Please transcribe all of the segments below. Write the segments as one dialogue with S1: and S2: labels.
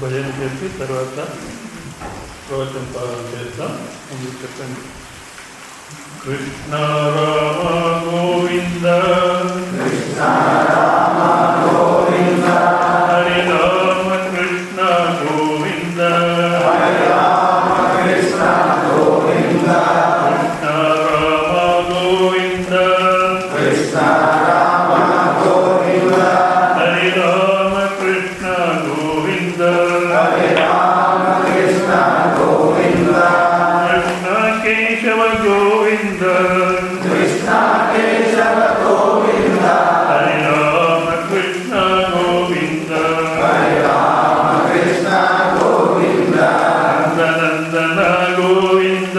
S1: భజన చేసి తర్వాత ప్రవచన పాలన చేద్దాం. ముందు చెప్పండి. కృష్ణ రామ గోవింద హరి రామ కృష్ణ గోవింద కృష్ణ రామ గోవింద హరి రామ కృష్ణ గోవింద కృష్ణ కేశవ గోవింద హరి రామ కృష్ణ గోవింద నందనందన గోవింద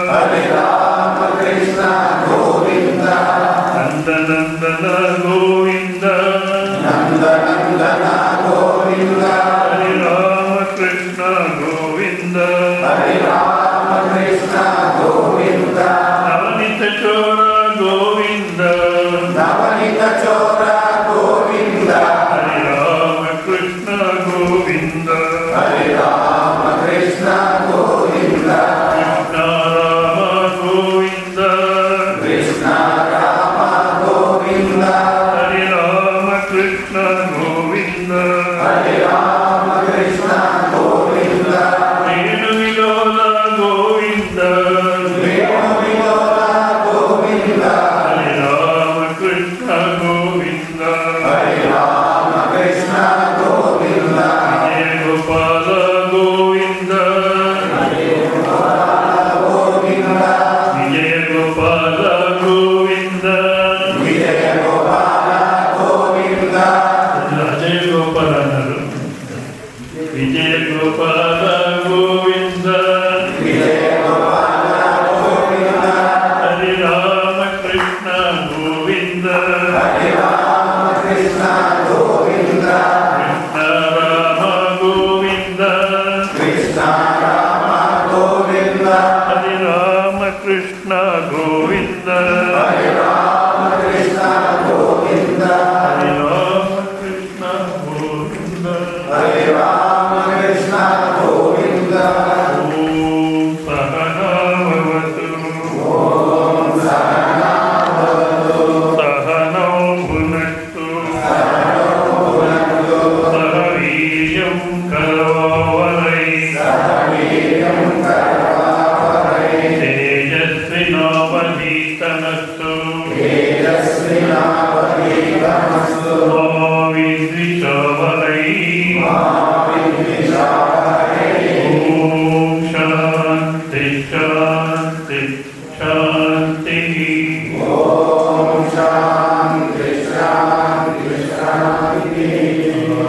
S1: హరి రామ కృష్ణ గోవింద నందనందన గోవింద హరి రామ కృష్ణ గోవింద నవనిత చోర గోవింద హరి రామ కృష్ణ గోవింద కృష్ణ రామ గోవింద హరి రామ కృష్ణ గోవింద వేణు విలోల గోవింద హరి రామ కృష్ణ గోవింద విజయ గోపాల గోవింద విజయ గోపాల గోవింద అజయ గోపాల అన్నారు. విజయ గోపాల గోవింద హరి రామ కృష్ణ గోవింద కృష్ణ రామ గోవింద హరి రామ కృష్ణ గోవింద హరి రామ కృష్ణ గోవింద ఓం సహనావతు సహనౌ భునక్తు సహ వీర్యం కరవావహై తేజస్వినావధీతమస్తు మా విద్విషావహై. ఓం శాంతి శాంతి శాంతి.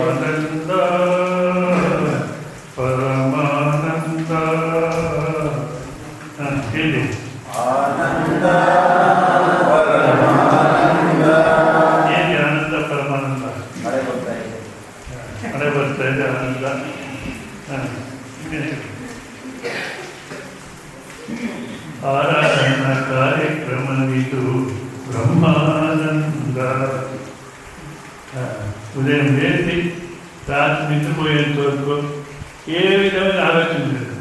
S1: ఆనంద పరమానంద. ఇది ఏది ఆనంద పరమానంద ಮಳೆ ಬರ್ತಾ ಇದೆ. ಆನಂದ ಆರಾಧನ ಕಾರ್ಯಕ್ರಮವಿದು బ్రహ్మానంద. ఉదయం లేచి రాత్రి నిద్రపోయేంత వరకు ఏ విధమైన ఆలోచన లేదు.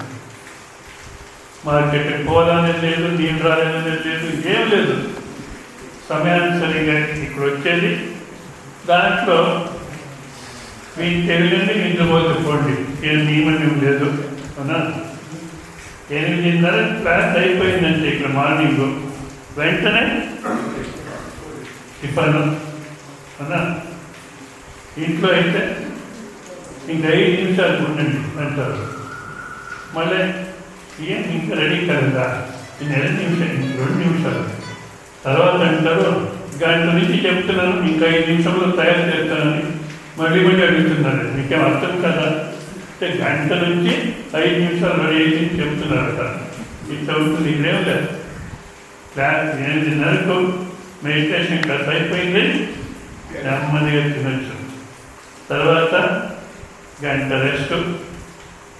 S1: మార్కెట్కి పోవాలనేది లేదు, నీళ్ళు రాలేదనేది లేదు, ఏం లేదు. సమయానుసరిగా ఇక్కడ వచ్చేది. దాంట్లో మీకు తెలియని నిద్రపోతే పోండి, ఏం నియమం లేదు. అవునా? 8:30 క్లాస్ అయిపోయిందంటే ఇక్కడ మార్నింగ్ వెంటనే టిఫన్. అవునా? ఇంట్లో అయితే ఇంక 5 నిమిషాలు ఉండండి అంటారు. మళ్ళీ ఏం ఇంకా రెడీ కదా, 2 నిమిషాలు తర్వాత అంటారు. గంట నుంచి చెప్తున్నాను, ఇంకా 5 నిమిషంలో తయారు చేస్తానని మళ్ళీ అడుగుతున్నారు. మీకేం అర్థం కదా? అంటే గంట నుంచి 5 నిమిషాలు రెడీ అయ్యి చెప్తున్నారు కదా. ఇట్లా ఉంటుంది. ఇక్కడేం లేదు. క్లాస్ 8:30కు మెడిటేషన్ క్లాస్ అయిపోయింది, నెమ్మదిగా తినచ్చు. తర్వాత గంట రెస్ట్,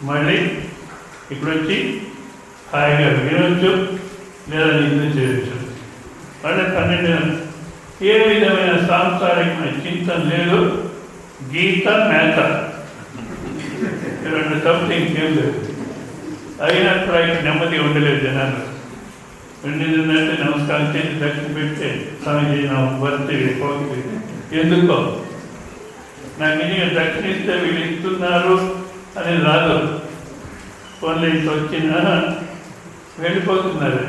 S1: మళ్ళీ ఇప్పుడు వచ్చి హాయిగా వినవచ్చు లేదా నిద్ర చేయవచ్చు. మళ్ళీ 12 ఏ విధమైన సాంసారికమైన చింతన లేదు. గీత మేత రెండు తప్పితే ఇంకేం లేదు. అయినప్పుడు ఆయన నెమ్మది ఉండలేదు జనాలు. ఉండిందంటే నమస్కారం చేసి దక్షిణ పెడితే స్వామిజీ నా వర్తి పోతుంది. ఎందుకో నాకు నిజంగా దక్షిణ ఇస్తే వీళ్ళు ఇస్తున్నారు అనేది రాదు. ఫోన్లో ఇంట్లో వచ్చిన వెళ్ళిపోతున్నారు.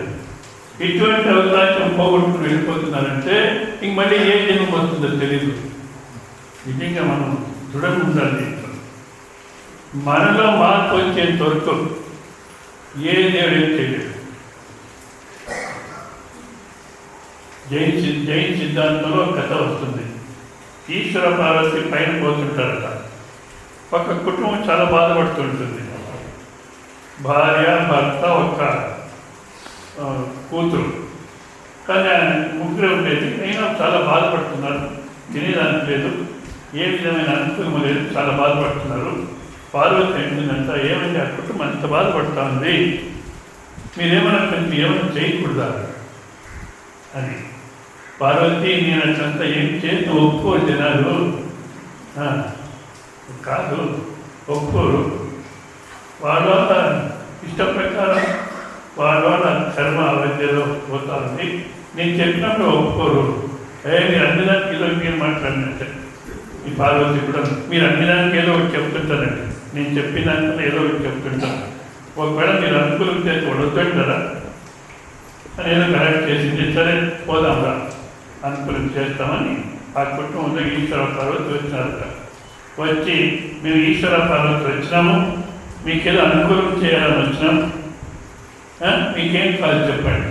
S1: ఇటువంటి అవకాశం పోగొట్టుకుని వెళ్ళిపోతున్నారంటే ఇంక మళ్ళీ ఏ జన్మం వస్తుందో తెలియదు. నిజంగా మనం దృఢంగా ఉండాలి. మనలో మార్పు వచ్చేంత వరకు ఏ దేవుడు ఏం చేయలేదు. జైన్ సిద్ధాంతంలో కథ వస్తుంది. ఈశ్వర పార్వతి పైన పోతుంటారట. ఒక కుటుంబం చాలా బాధపడుతుంటుంది. భార్య, భర్త, ఒక కూతురు. కానీ ముగ్గురే ఉండేది. అయినా చాలా బాధపడుతున్నారు. తినేదానికి లేదు, ఏ విధమైన అనుకూలం లేదు, చాలా బాధపడుతున్నారు. పార్వతి ఏంటంటే ఏమంటే ఆ కుటుంబం అంత బాధపడుతూ ఉంది, మీరేమన్నా కొంచెం ఏమైనా చేయకూడదా అని. పార్వతి నేను అట్లంతా ఏం చేసి ఒప్పుకోరు జనాలు. కాదు, ఒప్పుకోరు. వాళ్ళ ఇష్ట ప్రకారం వాళ్ళ కర్మ అవధ్యలో పోతా ఉంది. నేను చెప్పినప్పుడు ఒప్పుకోరు. మీరు అన్ని దానికి ఏదో మీరు మాట్లాడినట్టే. ఈ పార్వతి కూడా మీరు అన్ని దానికి ఏదో ఒకటి చెప్తుంటారండి. నేను చెప్పిన దాంట్లో ఏదో ఒకటి చెప్తుంటాను. ఒకవేళ మీరు అనుకూలం చేసి వడుతుంటారా అని ఏదో కరెక్ట్ చేసింది. సరే పోదాంరా, అనుకూలం చేస్తామని ఆ కుటుంబంలో ఈశ్వర పార్వతి వచ్చినారట. వచ్చి మేము ఈశ్వర పార్వతి వచ్చినాము, మీకేదో అనుకూలం చేయాలని వచ్చినాం, మీకేం కాదు చెప్పండి.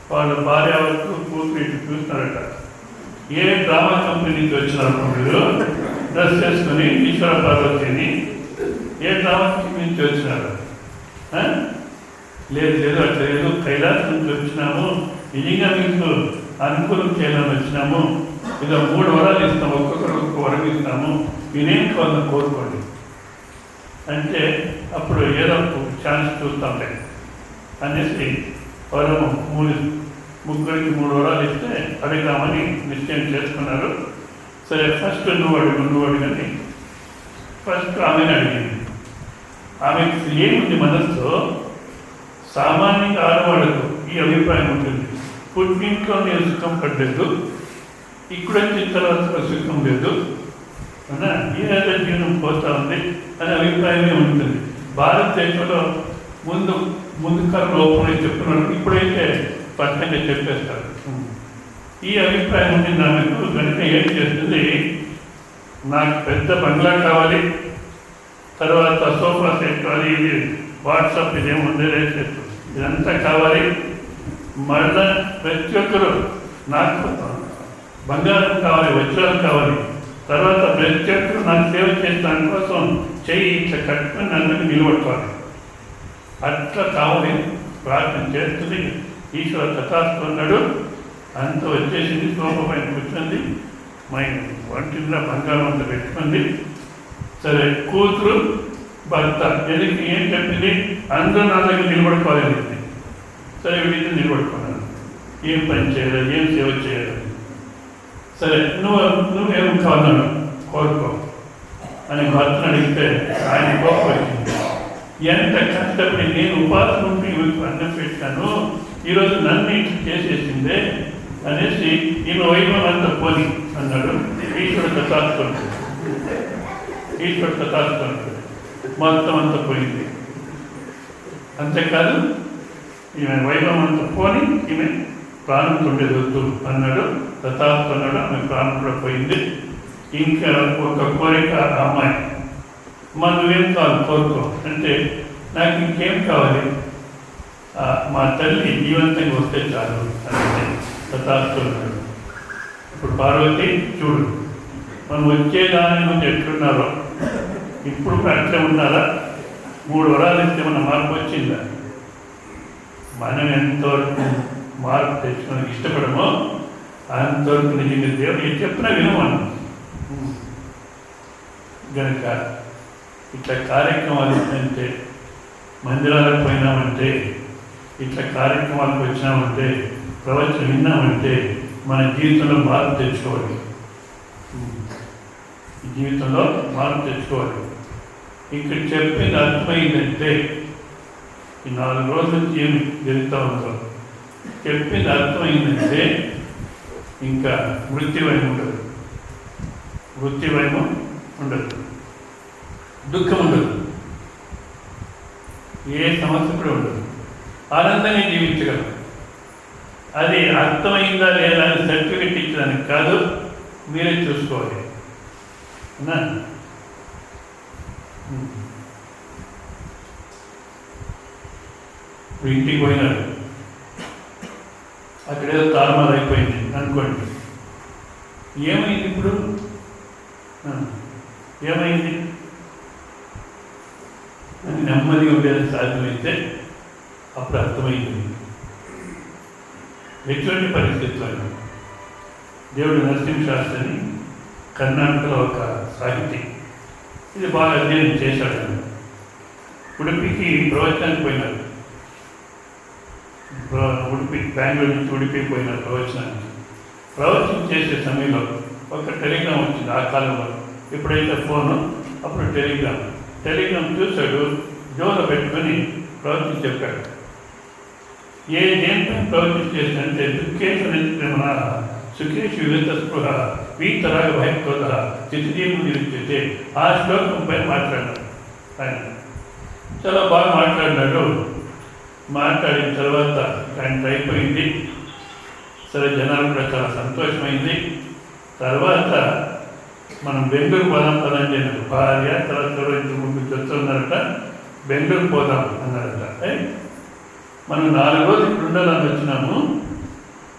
S1: వాళ్ళ భార్య వరకు కూతురు ఇటు చూస్తున్నారట. ఏ డ్రామా కంపెనీ నుంచి వచ్చినారు మీరు డ్రెస్ చేసుకుని ఈశ్వర పార్వతిని? ఏ డ్రామా కంపెనీ నుంచి వచ్చినారు? లేదు లేదు, అట్లా లేదు, కైలాసం నుంచి వచ్చినాము, నిజంగా మీకు అనుకూలం చేయాలని వచ్చినాము, ఇదో 3 వరాలు ఇస్తాము, ఒక్కొక్కరు ఒక్కొక్క వరం ఇస్తాము, మీరేం కావాలని కోరుకోండి అంటే అప్పుడు ఏదో ఛాన్స్ చూస్తాంలే అనేసి వరం ముగ్గురికి 3 వరాలు ఇస్తే అడుగుదామని నిశ్చయం చేసుకున్నారు. సరే ఫస్ట్ నువ్వు అడుగుని ఫస్ట్ ఆమెను అడిగింది. ఆమెకు ఏముంది మనసులో? సామాన్యంగా ఆడవాళ్ళకు ఈ అభిప్రాయం ఉంటుంది, పుట్టింట్లో నేను సుఖం పడలేదు, ఇక్కడ వచ్చిన తర్వాత సుఖం లేదు, అవునా, ఏదో జీవనం పోతా ఉంది అనే అభిప్రాయమే ఉంటుంది. భారతదేశంలో ముందు కాలం లోపల చెప్తున్నారు, ఇప్పుడైతే స్పష్టంగా చెప్పేస్తారు. ఈ అభిప్రాయం ఉండింది ఆమెకు. కనుక ఏం చేస్తుంది, నాకు పెద్ద బంగ్లా కావాలి, తర్వాత సోఫా సెట్ కావాలి, ఇది వాట్సాప్ ఇదేముంది ఇదంతా కావాలి, మళ్ళా ప్రతి ఒక్కరు నాకు బంగారం కావాలి, వజ్రాలు కావాలి, తర్వాత ప్రతి ఒక్కరు నాకు సేవ చేసే దానికోసం చెయ్యి ఇట్లా కట్టుకొని అందరికీ నిలబడుకోవాలి, అట్లా కావాలి ప్రార్థన చేస్తుంది. ఈశ్వర తథాస్తున్నాడు. అంత వచ్చేసింది, సోఫా పైన కూర్చుంది, వంటిలో బంగారం అంతా పెట్టుకుంది. సరే కూతురు భర్త ఎందుకు ఏం చెప్పింది, అందరూ నా దగ్గర నిలబడుకోవాలని. సరే వీళ్ళిద్దరు నిలబడుకున్నాను, ఏం పని చేయాలి, ఏం సేవ చేయాలి. సరే నువ్వేం కావాలను కోరుకో అని భర్తను అడిగితే ఆయన కోపం వచ్చింది. ఎంత కష్టపడి నేను ఉపాసం ఉండి అన్నం పెట్టాను, ఈరోజు నన్ను ఇట్లా చేసేసిందే అనేసి ఈమె వైభవం అంతా పోని అన్నాడు. ఈశ్వరుడు తథాస్తుడు మొత్తం అంతా పోయింది. అంతేకాదు ఈమె వైభవం అంతా పోని ఈమె ప్రాణం ఉండేది వద్దు అన్నాడు. తథాస్తున్నాడు. ఆమె ప్రాణం కూడా పోయింది. ఇంకా ఒక కోరిక అమ్మాయి, నువ్వేం కావాలి కోరుకో అంటే, నాకు ఇంకేం కావాలి, మా తల్లి జీవంతంగా వస్తే చాలు అంటే తథాస్తున్నాడు. ఇప్పుడు పార్వతి చూడు, మనం వచ్చేదాని ముందు ఎట్లున్నారో ఇప్పుడు అట్లే ఉన్నారా? 3 వరాలు ఇస్తే మన మార్పు వచ్చిందా? మనం ఎంతవరకు మార్పు తెచ్చుకోవడానికి ఇష్టపడమో అంతవరకు నిజంగా దేవుడు ఏం చెప్పినా వినమను. కనుక ఇట్లా కార్యక్రమాలు అంటే, మందిరాలకు పోయినామంటే, ఇట్లా కార్యక్రమాలకు వచ్చినామంటే, ప్రవచనం విన్నామంటే మన జీవితంలో మార్పు తెచ్చుకోవాలి. జీవితంలో మార్పు తెచ్చుకోవాలి. ఇక్కడ చెప్పింది అర్థమైందంటే ఈ 4 రోజుల నుంచి ఏమి జరుగుతూ ఉందో చెప్పింది అర్థమైందంటే ఇంకా మృత్యుభయం ఉండదు, మృత్యుభయం ఉండదు, దుఃఖం ఉండదు, ఏ సమస్య కూడా ఉండదు, ఆనందంగా జీవించగలం. అది అర్థమైందా లేదా అని సర్టిఫికెట్ ఇచ్చడానికి కాదు, మీరే చూసుకోవాలి. ఇంటికి పోయినారు, అక్కడేదో తారుమారు అయిపోయింది అనుకోండి, ఏమైంది ఇప్పుడు? ఏమైంది అని నెమ్మదిగా ఉండేది సాధ్యమైతే అప్పుడు అర్థమైంది. ఎటువంటి పరిస్థితుల్లో దేవుడు నరసింహశాస్త్రిని కర్ణాటకలో ఒక సాహితీ ఇది బాగా అధ్యయనం చేశాడు. ఉడిపికి ప్రవచనానికి పోయినారు, ఉడిపి బెంగళూరు నుంచి ఉడిపి పోయినారు ప్రవచనానికి. ప్రవచనం చేసే సమయంలో ఒక టెలిగ్రామ్ వచ్చింది. ఆ కాలంలో ఎప్పుడైతే ఫోను అప్పుడు టెలిగ్రామ్ చూశాడు, జోలో పెట్టుకొని ప్రవచనం చెప్పాడు. దేనిపై ప్రవచనం చేశాడంటే దుఃఖేషు నిత్యమ సుఖేషు వివేత స్పృహ వీతరాగ భయక్రోధ చితిజీవు నిరుచ్యతే ఆ శ్లోకంపై మాట్లాడాడు. ఆయన చాలా బాగా మాట్లాడినాడు. మాట్లాడిన తర్వాత ఆయన అయిపోయింది. సరే, జనాలు కూడా చాలా సంతోషమైంది. తర్వాత మనం బెంగళూరు పోదాం పదని చెప్పారు. భార్య తర్వాత 23 చెప్తున్నారట, బెంగళూరు పోదాం అన్నారట. మనం 4 రోజులు ఇక్కడ ఉండాలని వచ్చినాము,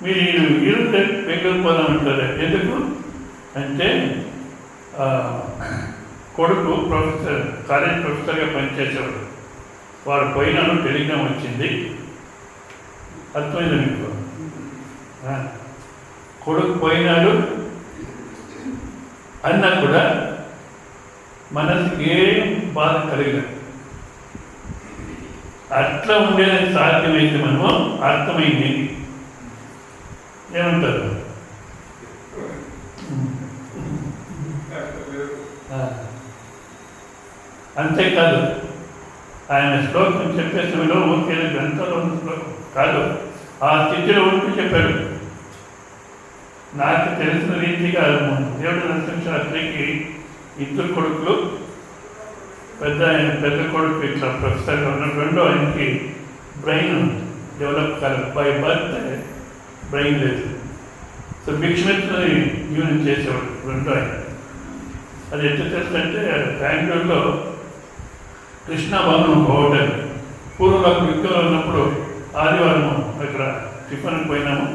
S1: మీరు ఈరోజు బెంగళూరు పోదామంటారు. ఎందుకు అంటే కొడుకు ప్రొఫెసర్, కాలేజ్ ప్రొఫెసర్గా పనిచేసేవాడు. వాడు పోయినాడు, టెలిగ్రామ్ వచ్చింది. అర్థమైంది మీకు? కొడుకు పోయినాడు అన్నా కూడా మనసుకి ఏం బాధ కలిగదు. అట్లా ఉండేదని సాధ్యమైతే మనము అర్థమైంది ఏమంటారు? అంతేకాదు, ఆయన శ్లోకం చెప్పే సమయంలో ఊరికే గ్రంథంలో ఉన్న శ్లోకం కాదు, ఆ స్థితిలో ఉంటూ చెప్పాడు. నాకు తెలిసిన రీతిగా దేవుడు నరసింహశాస్త్రికి 2 కొడుకులు, పెద్ద కొడుకు ఇట్లా ప్రొఫెసర్గా ఉన్నాడు. రెండో ఆయనకి బ్రెయిన్ డెవలప్ కాలేదు, బై బర్త్ బ్రెయిన్ లేదు. సో భిక్షమిత్రుని యూనియన్ చేసేవాడు రెండో ఆయన. అది ఎట్లా చేస్తుంటే బెంగళూరులో కృష్ణాభవనం ఒక హోటల్. పూర్వంలో ఉద్యోగంలో ఉన్నప్పుడు ఆదివారం అక్కడ టిఫిన్కి పోయినాము.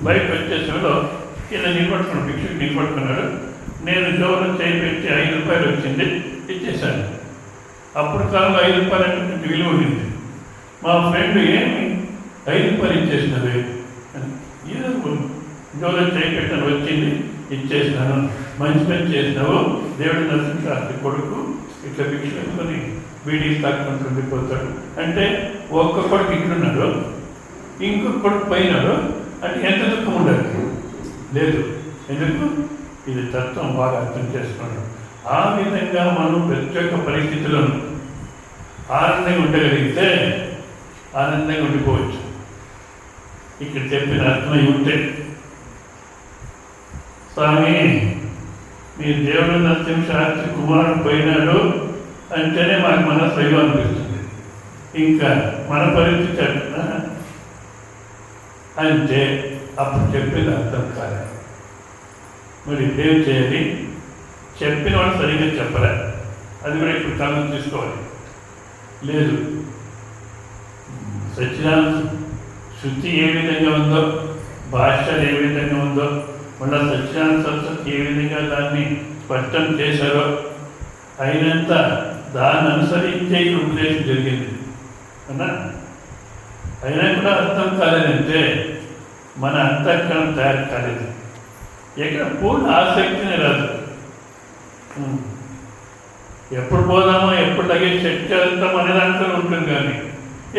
S1: బయటకు వచ్చేసేలో కింద నిలబడుకున్నాడు, భిక్షుకి నిలబడుకున్నాడు. నేను జోలో చేయి పెట్టి 5 రూపాయలు వచ్చింది, ఇచ్చేసాను. అప్పుడు కాలంలో 5 రూపాయలు అంటే కొంచెం విలువ ఉండింది. మా ఫ్రెండ్ ఏమి 5 రూపాయలు ఇచ్చేసినది అని, ఏదో జోలో చేయి పెట్టాను, వచ్చింది ఇచ్చేసినాను. మంచి పని చేసినావు. దేవుడు నరసింహశాస్త్రి కొడుకు ఇట్లా భిక్షుకొని వీడికి తాక్కుంటూ ఉండిపోతాడు అంటే, ఒక్క కొడుకు ఇక్కడున్నాడు, ఇంకొక కొడుకు పోయినాడు అంటే ఎంత దుఃఖం ఉండదు? లేదు. ఎందుకు? ఇది తత్వం బాగా అర్థం చేసుకున్నాడు. ఆ విధంగా మనం ప్రతి ఒక్క పరిస్థితులను ఆనందంగా ఉండగలిగితే ఆనందంగా ఉండిపోవచ్చు. ఇక్కడ చెప్పిన అర్థమై ఉంటే, స్వామి మీ దేవుడు నరసింహశాస్త్రి కుమారుడు పోయినాడు అంటేనే మాకు మనసు అయ్యో అనిపిస్తుంది. ఇంకా మన పరిస్థితి అంటే అప్పుడు చెప్పేది అర్థం కాదు. మరి ఇప్పుడేం చేయాలి? చెప్పిన వాడు సరిగ్గా చెప్పలే, అది కూడా ఇప్పుడు కళ్ళు తీసుకోవాలి. లేదు, సత్యనారాయణ శృతి ఏ విధంగా ఉందో, భాష్యాలు ఏ విధంగా ఉందో, మళ్ళీ సత్యనారాయణ సరస్వతి ఏ విధంగా దాన్ని స్పష్టం చేశారో అయినంత దాన్ని అనుసరించే ఉపదేశం జరిగింది అన్నా. అయినా కూడా అర్థం కాలేదంటే మన అంతఃకరణం తయారు కాలేదు. ఎక్కడ పూర్ణ ఆసక్తినే రాదు. ఎప్పుడు పోదామో, ఎప్పుడు లగేజ్ సెట్ చేస్తాం అనే దాంట్లో ఉంటుంది. కానీ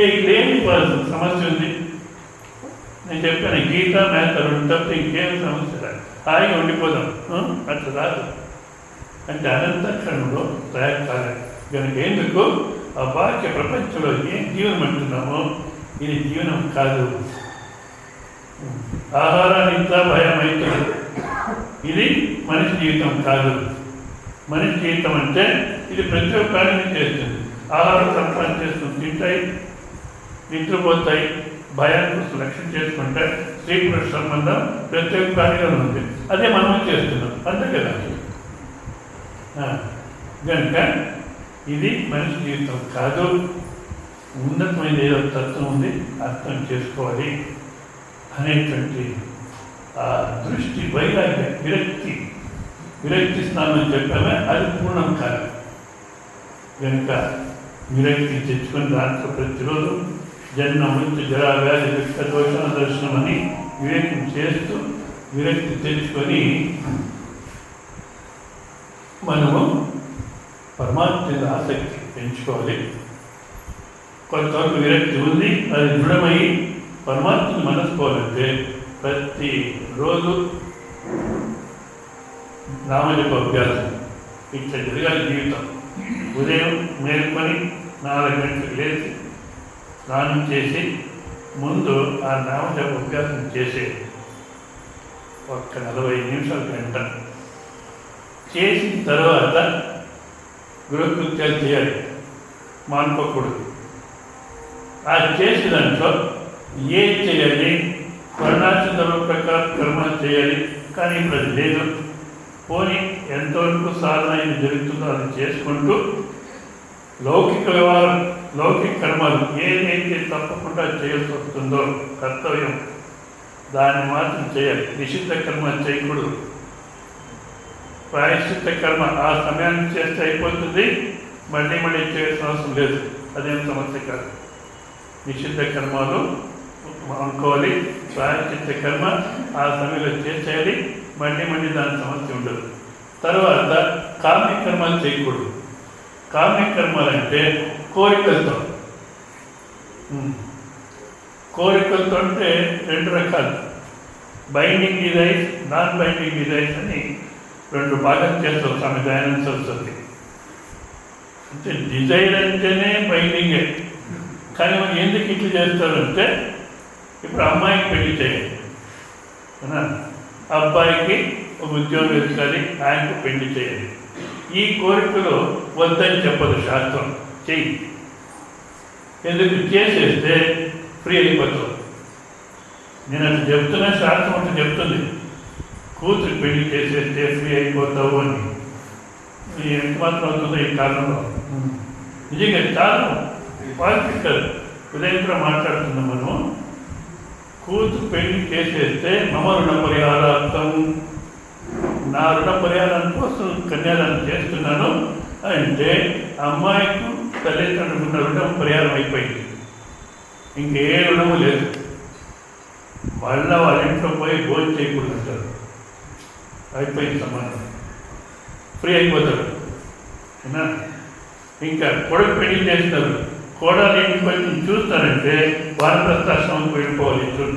S1: ఇక్కడేమి సమస్య ఉంది, నేను చెప్పాను గీత మేత రెండు తప్పితే ఇంకేం సమస్య రాదు, హాయిగా ఉండిపోదాం. అట్లా రాదు. అంటే అనంతక్షణంలో తయారు కాలేదు కనుక ఎందుకు ఆ బాహ్య ప్రపంచంలో ఏం జీవనం అంటున్నామో ఇది జీవనం కాదు. ఆహారాన్ని ఇంత భయం అవుతుంది, ఇది మనిషి జీవితం కాదు. మనిషి జీవితం అంటే ఇది ప్రతి ఒక్క ప్రాణిని చేస్తుంది. ఆహారం సంపాదన చేస్తుంది, తింటాయి, నిద్రపోతాయి, భయాన్ని లక్ష్యం చేసుకుంటాయి. స్త్రీ పురుష సంబంధం ప్రతి ఒక్క ప్రాణిలో ఉంది. అదే మనం చేస్తున్నాం, అంతే కదా. కనుక ఇది మనిషి జీవితం కాదు. ఉన్నతమైన ఏదో తత్వం ఉంది, అర్థం చేసుకోవాలి అనేటువంటి ఆ దృష్టి, వైరాగ్య, విరక్తి స్నానం చెప్పామే, అది పూర్ణం కాదు. కనుక విరక్తి తెచ్చుకొని దాంట్లో ప్రతిరోజు జన్మ మృత్యు జరా వ్యాధి దుఃఖ దోషణ దర్శనం అని వివేకం చేస్తూ విరక్తి తెచ్చుకొని మనము పరమాత్మ ఆసక్తి పెంచుకోవాలి. కొంతవరకు విరక్తి ఉంది, అది దృఢమై పరమాత్మని మనసుకోవాలంటే ప్రతిరోజు నామజప అభ్యాసం ఇట్లా జరగాలి జీవితం. ఉదయం మేల్కొని 4 గంటలకు లేచి స్నానం చేసి ముందు ఆ నామజప అభ్యాసం చేసే ఒక్క 40 నిమిషాల గంట చేసిన తర్వాత గృహకృత్యాలు చేయాలి, మానుకోకూడదు. ఆ చేసే దాంట్లో ఏం చేయాలి, వర్ణాచంద్ర ప్రకారం కర్మ చేయాలి. కానీ ఇప్పుడు అది లేదు. పోనీ ఎంతవరకు సాధన ఇది జరుగుతుందో అది చేసుకుంటూ లౌకిక వ్యవహారం, లౌకిక కర్మలు ఏదైతే తప్పకుండా చేయాల్సి వస్తుందో కర్తవ్యం దాన్ని మాత్రం చేయాలి. నిషిద్ధ కర్మ చేయకూడదు. ప్రాయశ్చిత్త కర్మ ఆ సమయానికి చేస్తే అయిపోతుంది, మళ్ళీ చేయాల్సిన అవసరం లేదు, అదేం సమస్య కాదు. నిషిద్ధ కర్మలు అనుకోవాలి, ప్రాయశ్చిత్త కర్మ ఆ సమయంలో చేసేయాలి, మళ్ళీ దాని సమస్య ఉండదు. తర్వాత కామ్య కర్మలు చేయకూడదు. కామ్య కర్మలు అంటే కోరికలతో అంటే 2 రకాలు, binding desires, non binding desires అని 2 భాగం చేస్తాం స్వామి దయానంద సరస్వతి. అంటే డిజైర్ అంటేనే బైండింగే. కానీ మనం ఎందుకు ఇట్లా చేస్తారంటే ఇప్పుడు అమ్మాయికి పెళ్లి చేయాలి, అబ్బాయికి ఒక ఉద్యోగం వెతకాలి, ఆయనకు పెళ్లి చేయాలి. ఈ కోరికలో వద్దని చెప్పదు శాస్త్రం, చెయ్యి. ఎందుకు చేసేస్తే ఫ్రీ అయిపోతావు. నేను అట్లా చెప్తున్నా, శాస్త్రం అంటే చెప్తుంది కూతురు పెళ్లి చేసేస్తే ఫ్రీ అయిపోతావు అని. ఎంత మాత్రం అవుతుందో ఈ కాలంలో నిజంగా చాలా పాలిటికల్ ఉదయంతో మాట్లాడుతున్నాం మనం. కూతురు పెళ్లి చేసేస్తే మమ రుణ పరిహారార్థం, నా రుణ పరిహారం కోసం కన్యాదానం చేస్తున్నాను అంటే అమ్మాయికి తల్లిదండ్రులకు ఉన్న రుణం పరిహారం అయిపోయింది, ఇంకే రుణము లేదు. మళ్ళా వాళ్ళ ఇంట్లో పోయి భోజనం చేయకూడదు అంటారు, అయిపోయింది సంబంధం, ఫ్రీ అయిపోతాడు. ఇంకా కొడుకు పెళ్లి చేస్తారు, కోడలు ఇంటికి కొంచెం చూస్తారంటే వానప్రస్థాశ్రమంకి వెళ్ళిపోవాలి, చూడు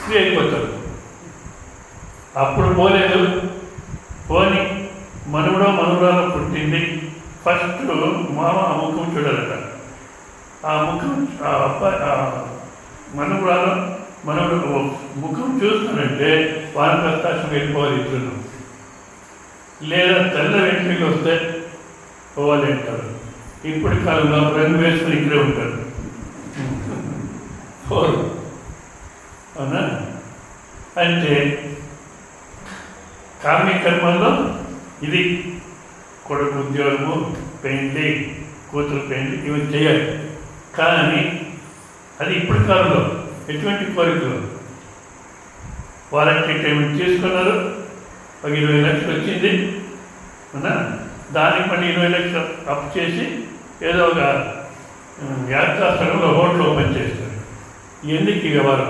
S1: ఫ్రీ అయిపోతాడు. అప్పుడు పోలేదు, పోని మనవడో మనవరాలో పుట్టింది, ఫస్ట్ మామ ఆ ముఖం చూడాలట. ఆ ముఖం ఆ అబ్బాయి మనవరాలో మనవడు ముఖం చూస్తానంటే వానప్రస్థాశ్రమం వెళ్ళిపోవాలి చూడు. లేదా తెల్ల వెంట్రుకలు వస్తే పోవాలి అంటారు. ఇప్పుడు కాలంలో రంగు వేసుకుని ఇక్కడే ఉంటారు, పోరు. అవునా? అంటే కామ్య కర్మల్లో ఇది కొడుకు ఉద్యోగము, పెండ్లి, కూతురు పెండ్లి ఇవి చేయాలి. కానీ అది ఇప్పుడు కాలంలో ఎటువంటి కోరికలు, వాలంటీర్ పేమెంట్ తీసుకున్నారు, ఒక 20 లక్షలు వచ్చింది, అవునా? దానికి మళ్ళీ 20 లక్షలు అప్పు చేసి ఏదో ఒక యాత్రాస్థలంలో హోటల్ ఓపెన్ చేస్తారు. ఎందుకు ఇక వారు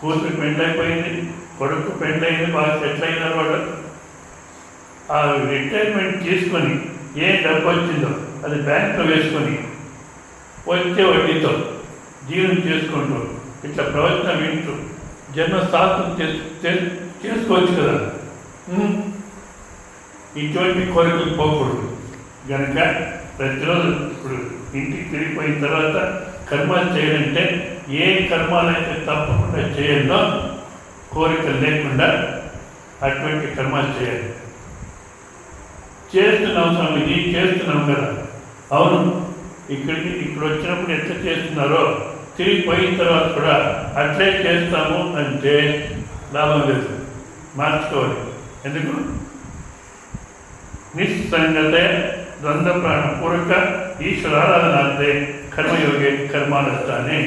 S1: కూతురు పెండ్లి అయిపోయింది, కొడుకు పెండ్లి అయింది, బాగా సెటిల్ అయినారు వాళ్ళు. ఆ రిటైర్మెంట్ తీసుకొని ఏ డబ్బు వచ్చిందో అది బ్యాంకులో వేసుకొని వచ్చే వడ్డీతో జీవనం చేసుకుంటూ ఇట్లా ప్రవచనం వింటూ జన్మ సాధన చేసుకోవచ్చు కదా. ఇటువంటి కోరికలు పోకూడదు. కనుక ప్రతిరోజు ఇప్పుడు ఇంటికి తిరిగిపోయిన తర్వాత కర్మాలు చేయాలంటే ఏ కర్మాలైతే తప్పకుండా చేయాలో కోరికలు లేకుండా అటువంటి కర్మాలు చేయాలి. చేస్తున్నాం స్వామి, ఇది చేస్తున్నాం కదా. అవును, ఇప్పుడు వచ్చినప్పుడు ఎట్లా చేస్తున్నారో తిరిగిపోయిన తర్వాత కూడా అట్లే చేస్తాము అంటే లాభం లేదు. మార్చుకోవాలి. ఎందుకు? నిస్సంగతే ద్వంద్వ ప్రాణపూర్వక ఈశ్వరారాధనార్థే కర్మయోగే కర్మానుష్ఠానే.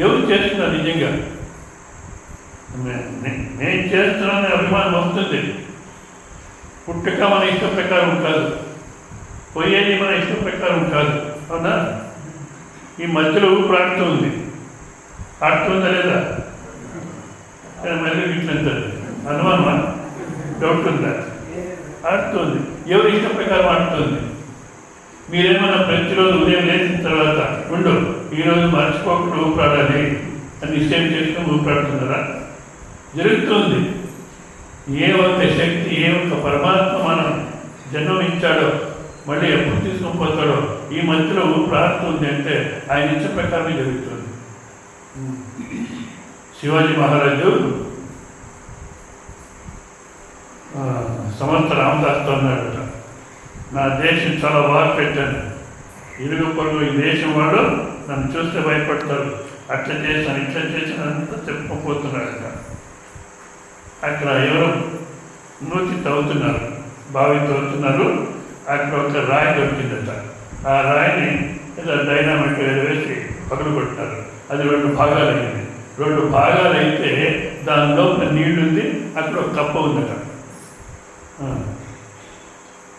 S1: ఎవరు చేస్తున్నారు నిజంగా? నేను చేస్తున్నానని అభిమానం వస్తుంది. పుట్టుక మన ఇష్ట ప్రకారం కాదు, పోయేది మన ఇష్ట ప్రకారం కాదు. అవునా? ఈ మధ్యలో ఊపిరాడుతుంది. ఆడుతుందా లేదా? మళ్ళీ ఇట్లంటారు. అనుమానమా? డౌట్ ఉందా? ఆడుతుంది. ఎవరి ఇష్ట ప్రకారం ఆడుతుంది. మీరేమన్నా ప్రతిరోజు ఉదయం లేచిన తర్వాత ఉండు, ఈరోజు మర్చిపోకుండా ఊపిరాడాలి అని నిశ్చయం చేసుకుని ఊపిరాడుతున్నారా? జరుగుతుంది. ఏ ఒక్క శక్తి, ఏ ఒక్క పరమాత్మ మనం జన్మం ఇచ్చాడో మళ్ళీ ఎప్పుడు తీసుకొని పోతాడో ఈ మధ్యలో ఊపిరాడుతుంది అంటే ఆయన ఇచ్చే ప్రకారమే జరుగుతుంది. శివాజీ మహారాజు సమర్థ రామదాస్తో అన్నాడట, నా దేశం చాలా బాగా పెట్టాను, ఇరుగు పొరుగు ఈ దేశం వాడు నన్ను చూస్తే భయపడతారు, అట్లా చేశాను ఇట్లా చేశాను అంతా చెప్పుకోపోతున్నాడట. అక్కడ ఎవరు నూతి తవ్వుతున్నారు, బావి తవ్వుతున్నారు. అక్కడ ఒక రాయి దొరికిందట. ఆ రాయిని ఏదో డైనామైట్ వేసి పగలు కొట్టినారు. అది 2 భాగాలు అయింది. 2 భాగాలు అయితే దానిలో నీళ్లుంది, అక్కడ ఒక కప్ప ఉందట.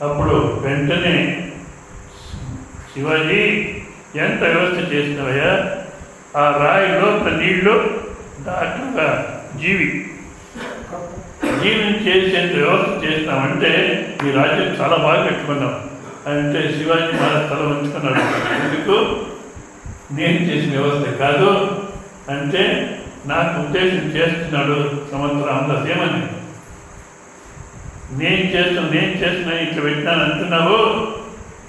S1: అప్పుడు వెంటనే శివాజీ ఎంత వ్యవస్థ చేసినావయ్యా, ఆ రాయిలో నీళ్ళు దాటుగా జీవిని చేసేంత వ్యవస్థ చేసినామంటే ఈ రాజ్యం చాలా బాగా కట్టుకున్నాం అంటే శివాజీ మహారాజ్ తల ఉంచుకున్నాడు. ఎందుకు? నేను చేసిన వ్యవస్థ కాదు అంటే నాకు ఉద్దేశం చేస్తున్నాడు సమర్థ రామదాస్. ఏమని? నేను చేస్తున్నా ఇట్లా పెట్టినాను అంటున్నావు,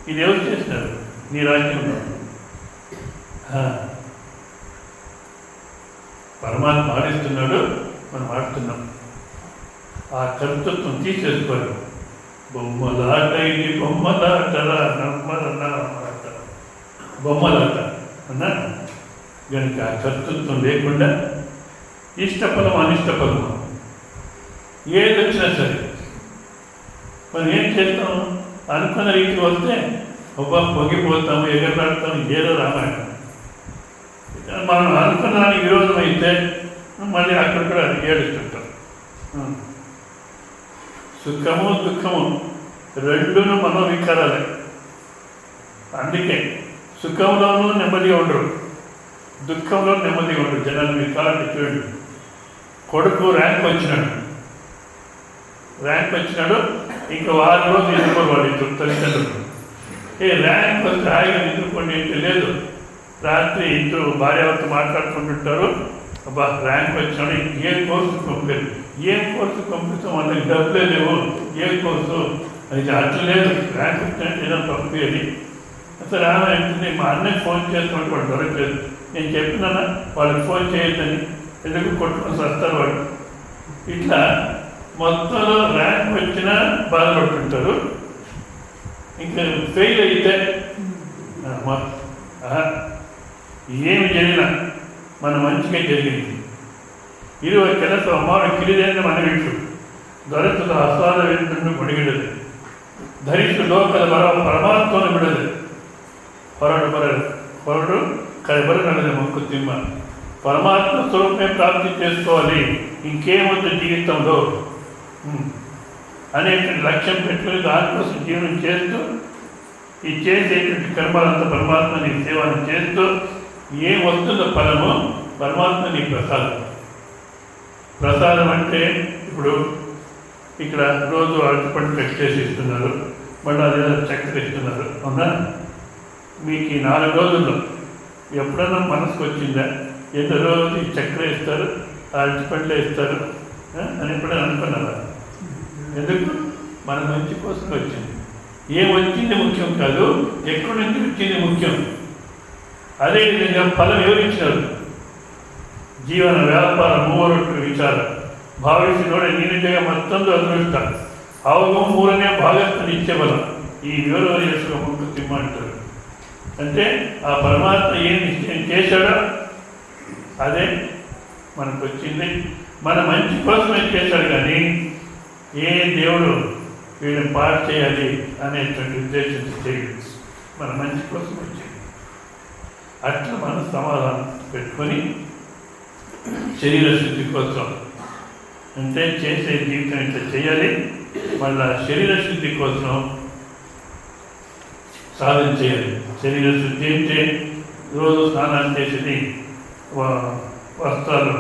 S1: ఇది ఎవరు చేసినారు? నీ రాజ్యంలో పరమాత్మ ఆడిస్తున్నాడు, మనం ఆడుతున్నాం. ఆ కర్తృత్వం తీసేసుకోరు. బొమ్మలాట ఇది బొమ్మలాటరా నమ్మరన్నమాట, బొమ్మలాట అన్నా. కనుక ఆ కర్తృత్వం లేకుండా ఇష్టఫలం అనిష్టఫలం ఏది వచ్చినా సరే మనం ఏం చేస్తాము? అనుకున్న రీతికి వస్తే పొంగిపోతాము, ఎగరలాడతాము, ఏదో రామాయణం. మనం అనుకున్న దానికి విరోధం అయితే మళ్ళీ అక్కడ కూడా ఏడుస్తుంటాం. సుఖము దుఃఖము రెండును మనోవికారాలే. అందుకే సుఖంలోనూ నెమ్మదిగా ఉండరు, దుఃఖంలో నెమ్మదిగా ఉండరు జనాలు. మీరు కావాలంటే చూడండి, కొడుకు ర్యాంక్ వచ్చినాడు, ఇంకా 6 రోజులు నిద్రపోరు వాళ్ళు ఇద్దరు తల్లిదండ్రులు. ర్యాంక్ వస్తే హాయిగా నిద్రపోండి అంటే లేదు. రాత్రి ఇద్దరు భార్యతో మాట్లాడుకుంటుంటారు, అబ్బా ర్యాంక్ వచ్చినాడు, ఏ కోర్సు పంపలేదు. ఏం కోర్సు పంపిస్తాం, వాళ్ళకి డబ్బులే లేవు, ఏ కోర్సు అది అట్లా లేదు. ర్యాంక్ వచ్చినట్టు ఏదో పంపించేది. అసలు ఆమె ఏంటంటే మా అన్నయ్య ఫోన్ చేస్తున్నట్టు వాడు దొరకలేదు. నేను చెప్పినానా వాళ్ళకి ఫోన్ చేయొద్దని, ఎందుకు కొట్టుకొని వస్తారు వాళ్ళు. ఇట్లా మొత్తంలో ర్యాంక్ వచ్చినా బాధపడుతుంటారు. ఇంకా ఫెయిల్ అయితే ఏమి జరిగినా మన మంచిగా జరిగింది. ಇರುವ ಕೆಲಸ ಮಾಡು ಕಿರಿದೆಯನ್ನು ಮನವಿಟ್ಟು ದೊರೆತದ ಆಸ್ವಾದವೆಂದು ಮುಡಿಗಿಡದೆ ಧರಿಸು ಲೋಕದ ಬರುವ ಪರಮಾತ್ಮನು ಬಿಡದೆ ಹೊರಡು కలబరి నడదే మంకుతిమ్మ. పరమాత్మ స్వరూపమే ప్రాప్తి చేసుకోవాలి, ఇంకేమొద్దు జీవితంలో అనేక లక్ష్యం పెట్టుకుని దానికోసం జీవనం చేస్తూ ఈ చేసేటువంటి కర్మలంతా పరమాత్మని సేవను చేస్తూ ఏం వస్తుందో ఫలము పరమాత్మ నీ ప్రసాదం అంటే ఇప్పుడు ఇక్కడ రోజు అరటిపండు కట్ చేసి ఇస్తున్నారు, మళ్ళీ అదేదో చక్కెర ఇస్తున్నారు. అవునా? మీకు ఈ 4 రోజుల్లో ఎప్పుడన్నా మనసుకు వచ్చిందా? ఏదో రోజు చక్కెర ఇస్తారు, అరటిపండ్లు ఇస్తారు అని ఎప్పుడైనా అనుకున్నారా? ఎందుకు? మన మంచి కోసం వచ్చింది. ఏం వచ్చింది ముఖ్యం కాదు, ఎక్కడి నుంచి వచ్చింది ముఖ్యం. అదేవిధంగా ఫలం ఎవరిచ్చినారు? ಜೀವನ ವ್ಯಾಪಾರ ಮೂವರೊಟ್ಟು ವಿಚಾರ ಭಾವಿಸಿ ನೋಡಿ ನೀನಿಜಗ ಮತ್ತೊಂದು ಅದೃಷ್ಟ ಅವಾಗ ಮೂರನೇ ಭಾಗಕ್ಕೆ ನಿತ್ಯ ಬಲ. ఈ వివరాలు చేసుకోకుండా తిమ్మంటారు. అంటే ఆ పరమాత్మ ఏం నిశ్చయం చేశాడో అదే మనకు వచ్చింది. మన మంచి కోసమే చేశాడు, కానీ ఏ దేవుడు వీళ్ళని పాడు చేయాలి అనేటువంటి ఉద్దేశంతో చేయదు. మన మంచి కోసం వచ్చింది. అట్లా మనం సమాధానం పెట్టుకొని శరీర శుద్ధి కోసం అంటే చేసే జీవితం ఇట్లా చేయాలి. మళ్ళా శరీర శుద్ధి కోసం సాధన చేయాలి. శరీర శుద్ధి అంటే రోజు స్నానాలు చేసేది, వస్త్రాలు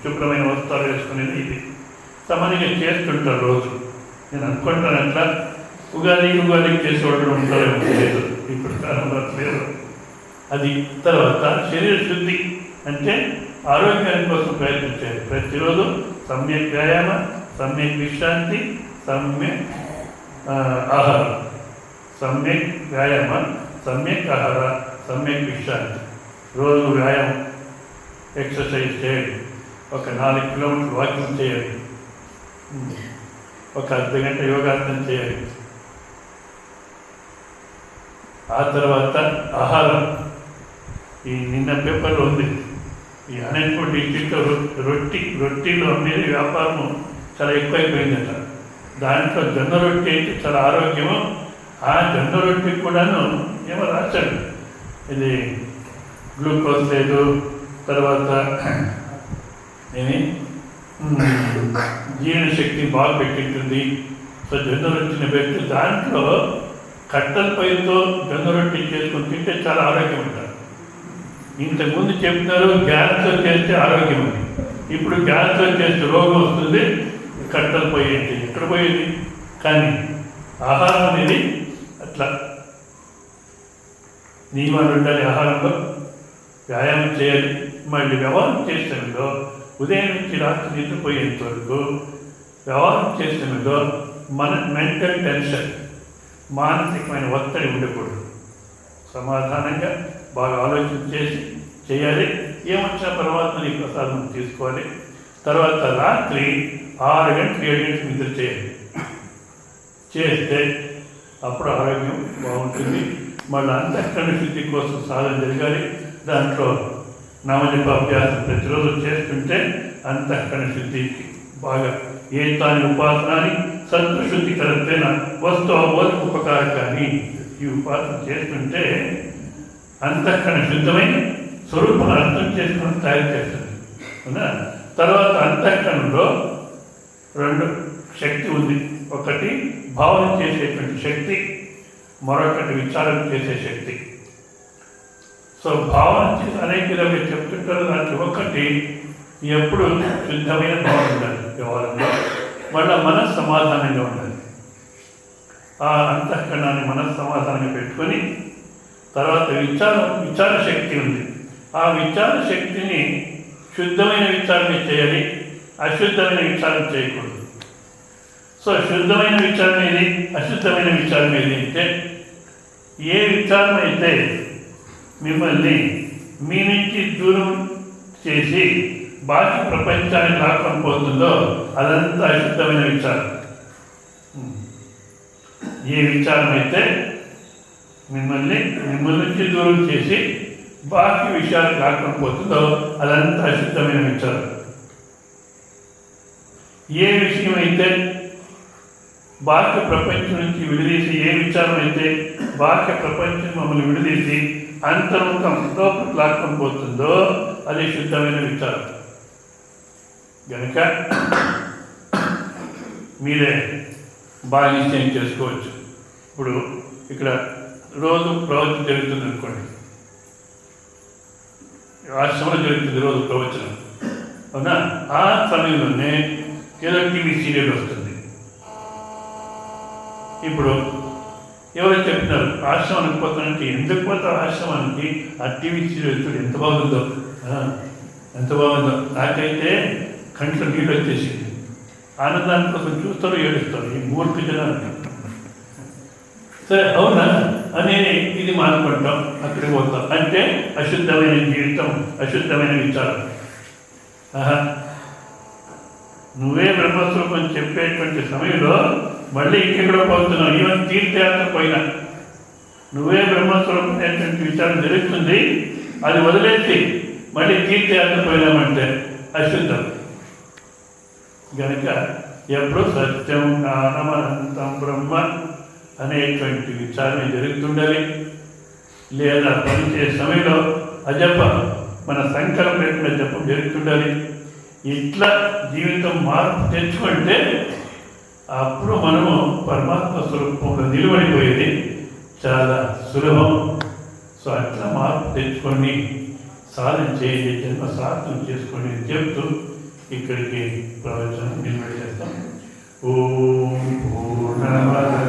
S1: శుభ్రమైన వస్త్రాలు వేసుకునేది, ఇది సామాన్యంగా చేస్తుంటారు రోజు. నేను అనుకుంటాను అట్లా ఉగాదికి చేసేవాళ్ళు ఉంటారేమో, లేదు ఇప్పుడు కాలంలో లేదు. అది తర్వాత శరీర శుద్ధి అంటే ఆరోగ్యాని కోసం ప్రయత్నించాలి. ప్రతిరోజు సమ్యక్ వ్యాయామ, సమ్యక్ విశ్రాంతి, సమ్యక్ ఆహారం. సమ్యక్ వ్యాయామ, సమ్యక్ ఆహార, సమ్యక్ విశ్రాంతి. రోజు వ్యాయామం, ఎక్సర్సైజ్ చేయాలి. ఒక 4 కిలోమీటర్లు వాకింగ్ చేయాలి. ఒక అర్ధగంట యోగాసనం చేయాలి. ఆ తర్వాత ఆహారం. ఈ నిన్న పేపర్లో ఉంది, ఈ అనేటువంటి డిస్ట్రిక్ట్లో రొట్టిలో మీద వ్యాపారము చాలా ఎక్కువైపోయిందట. దాంట్లో జొన్న రొట్టె అయితే చాలా ఆరోగ్యము. ఆ జొన్న రొట్టె కూడాను ఏమో రాశాడు, ఇది గ్లూకోజ్ లేదు, తర్వాత ఏమి జీర్ణశక్తి బాగా పెట్టింటుంది. సో జొన్న రొట్టెని పెట్టి దాంట్లో కట్టెల పైతో జొన్న రొట్టె చేసుకుని తింటే చాలా ఆరోగ్యం ఉంటారు. ఇంతకుముందు చెప్తున్నారు గ్యాస్తో చేస్తే ఆరోగ్యం ఉంది. ఇప్పుడు గ్యాస్తో చేస్తే రోగం వస్తుంది. కట్టెలు పోయేది ఎక్కడ పోయేది? కానీ ఆహారం అనేది అట్లా నియమాలు ఉండాలి. ఆహారంలో వ్యాయామం చేయాలి. మళ్ళీ వ్యవహారం చేసేందులో ఉదయం నుంచి రాత్రి నిద్రపోయేంత వరకు వ్యవహారం చేసేందులో మన మెంటల్ టెన్షన్, మానసికమైన ఒత్తిడి ఉండకూడదు. సమాధానంగా బాగా ఆలోచన చేసి చేయాలి. ఏమొచ్చిన పరమాత్మని ప్రసాదం తీసుకోవాలి. తర్వాత రాత్రి 6 గంటలు 7 గంటలు నిద్ర చేయాలి. చేస్తే అప్పుడు ఆరోగ్యం బాగుంటుంది. మళ్ళీ అంతఃకరణ శుద్ధి కోసం సాధన జరగాలి. దాంట్లో నామజపాభ్యాసం ప్రతిరోజు చేస్తుంటే అంతఃకరణ శుద్ధికి బాగా ఏతాని ఉపాసనాన్ని సంతశుద్ధికరత్వేన వస్తువు ఉపకారకాన్ని ఈ ఉపాసన చేస్తుంటే అంతఃకరణ శుద్ధమై స్వరూపం అర్థం చేసుకుని తయారు చేస్తుంది. అవునా? తర్వాత అంతఃకరణలో 2 శక్తి ఉంది. ఒకటి భావన చేసేటువంటి శక్తి, మరొకటి విచారం చేసే శక్తి. సో భావన చేసి అనేక విధంగా చెప్తుంటారు. దాంట్లో ఒకటి ఎప్పుడు శుద్ధమైన భావన ఉండాలి వ్యవహారంలో. మళ్ళీ మనసు సమాధానంగా ఉండాలి. ఆ అంతఃకరణాన్ని మనసు సమాధానంగా పెట్టుకొని తర్వాత విచార శక్తి ఉంది. ఆ విచార శక్తిని శుద్ధమైన విచారణ చేయాలి, అశుద్ధమైన విచారం చేయకూడదు. సో శుద్ధమైన విచారణ ఏది, అశుద్ధమైన విచారం ఏది అంటే, ఏ విచారం అయితే మిమ్మల్ని మీ నుంచి దూరం చేసి బాహ్య ప్రపంచానికి లాక్కొని పోతుందో అదంతా అశుద్ధమైన విచారం. ఏ విచారం అయితే మిమ్మల్ని నుంచి దూరం చేసి బాహ్య విషయాలకు లాక్కొని పోతుందో అదంతా అశుద్ధమైన విచారం. ఏ విషయం అయితే బాహ్య ప్రపంచం నుంచి విడదీసి, ఏ విచారం అయితే బాహ్య ప్రపంచం మమ్మల్ని విడదీసి అంతర్ముఖం లోపలికి లాక్కొని పోతుందో అది శుద్ధమైన విచారం. కనుక మీరే బాగా నిశ్చయం చేసుకోవచ్చు. ఇప్పుడు ఇక్కడ రోజు ప్రవచనం జరుగుతుంది అనుకోండి, ఆశ్రమంలో జరుగుతుంది రోజు ప్రవచనం, అవునా? ఆ సమయంలోనే ఏదో టీవీ సీరియల్ వస్తుంది. ఇప్పుడు ఎవరో చెప్తున్నారు ఆశ్రమానికి పోతానంటే ఎందుకు పోతారు ఆశ్రమానికి, ఆ టీవీ సీరియల్ చూడు ఎంత బాగుందో, ఎంత బాగుందో. నాకైతే కంట్లో నీళ్ళు వచ్చేసింది. ఆనందాన్ని కోసం చూస్తారు, ఏడుస్తారు ఈ మూర్ఖ జనాలు. సరే అవునా అని ఇది మానుకుంటాం, అక్కడికి పోతాం. అంటే అశుద్ధమైన జీవితం, అశుద్ధమైన విచారం. నువ్వే బ్రహ్మస్వరూపం చెప్పేటువంటి సమయంలో మళ్ళీ ఇంకెక్కడో పోతున్నావు. ఈవెన్ తీర్థయాత్ర పోయినా నువ్వే బ్రహ్మస్వరూపం అనేటువంటి విచారం జరుగుతుంది. అది వదిలేసి మళ్ళీ తీర్థయాత్ర పోయినామంటే అశుద్ధం. కనుక ఎప్పుడు సత్యం జ్ఞానమనంతం బ్రహ్మ అనేటువంటి విచారణ జరుగుతుండాలి. లేదా పనిచేసే సమయంలో అజప మన సంకల్పం లేకుండా జపం జరుగుతుండాలి. ఇట్లా జీవితం మార్పు తెచ్చుకుంటే అప్పుడు మనము పరమాత్మ స్వరూపంలో నిలబడిపోయేది చాలా సులభం. సో అట్లా మార్పు తెచ్చుకొని సాధన చేయండి, జన్మ సాధన చేసుకోండి అని చెప్తూ ఇక్కడికి ప్రవచనం నిలబడి చేస్తాం. ఓం పూర్ణమద